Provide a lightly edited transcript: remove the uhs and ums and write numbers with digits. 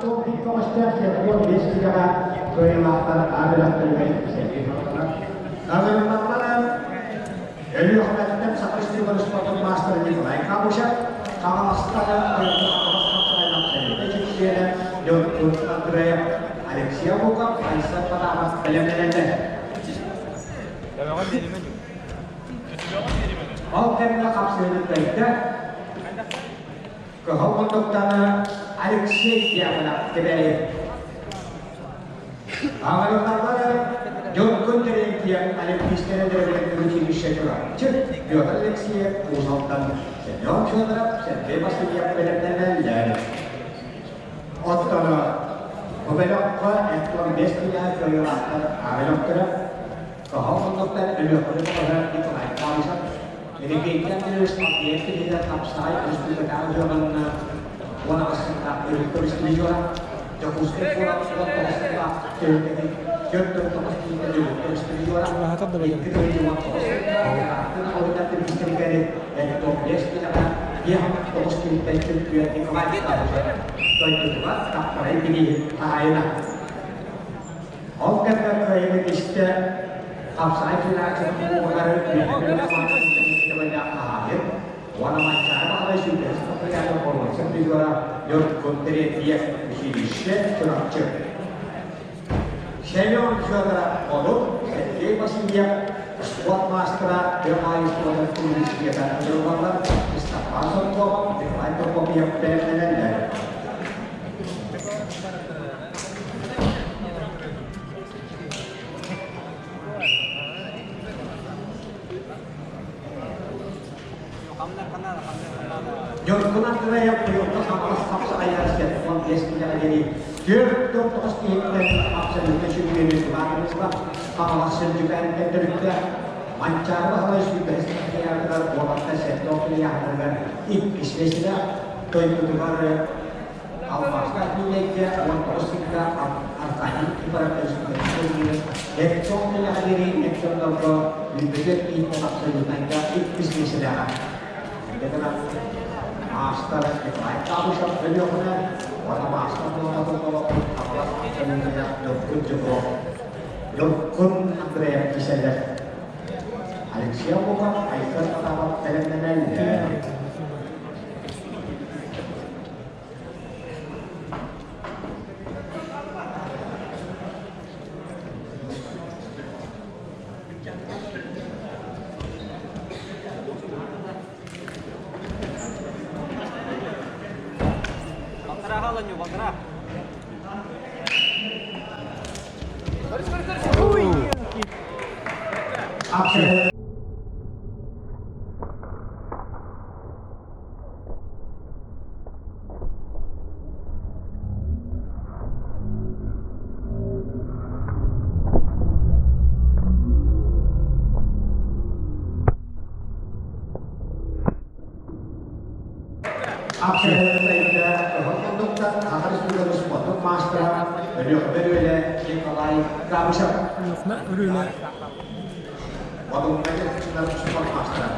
Çok bir konuşacak yapıyor. Biz bir kere böyle laflar, abi lafları sevdiğim olarak. Kazanımlardan ölüyor hükümetten satıştırma sportun masterı Nikolay Kabuşak. Kavalastada Çekişiye'den Andrei Alexey Bukov, Aysel Padamas belirlenende. Altemle kapsayılık birlikte Kehokunduktanı Alexey diyebilak gideyi. Ağırlıklarları Yorgun Terenkliye Alexey'lere devletleri çekişe çoğlar. Çık diyor Alexey'e uzaktan. Sen yok çoğlara, sen bebasını yapıverlerden Ottonu bu belokta etkili besliler koyuyorlar. Ağırlıkları Kehokunduktan ölüyorlar. Nikolay Kabuşak. Jadi kita terus update kita kapsai terus kita tahu wana asita terus dijual jauh sekali kurang asita terus terus dijual kita dijual kalau kita terus terkait itu bias kita dia terus kita juga di kembali so itu juga tak pernah ini ayana oke kita ini kita kapsai kita semua orang banyak akhir, warna macam apa sudah seperti ada orang seperti orang yang kontri dia di sini curang curang. Saya orang juga orang, saya pasti dia sport master dia main sport tulis dia dan orang staf pasal kau, dia main kau yang benar-benar. Yorgunan terhadap prioritas sama saya setiap kontes kita jadi dia terus kita absolut mesyuarat dengan sebab kawasan juga yang terdekat mancar bahwa sudah seperti yang terbuat sektor yang dengan istilah itu juga awal sekali dia untuk kita akan ibarat seperti ekor yang diri ekor logo lebih itu absolut mereka istilah kita master Nikolai Kabuşak beliaunya warna master atau apa sebenarnya Yorgun Andrei bisa lihat Alexey Bukov Aysel Padamas belirlenende. harus juga sepotong master beliau Nikolai Kabuşak. Waktu mereka sudah support master.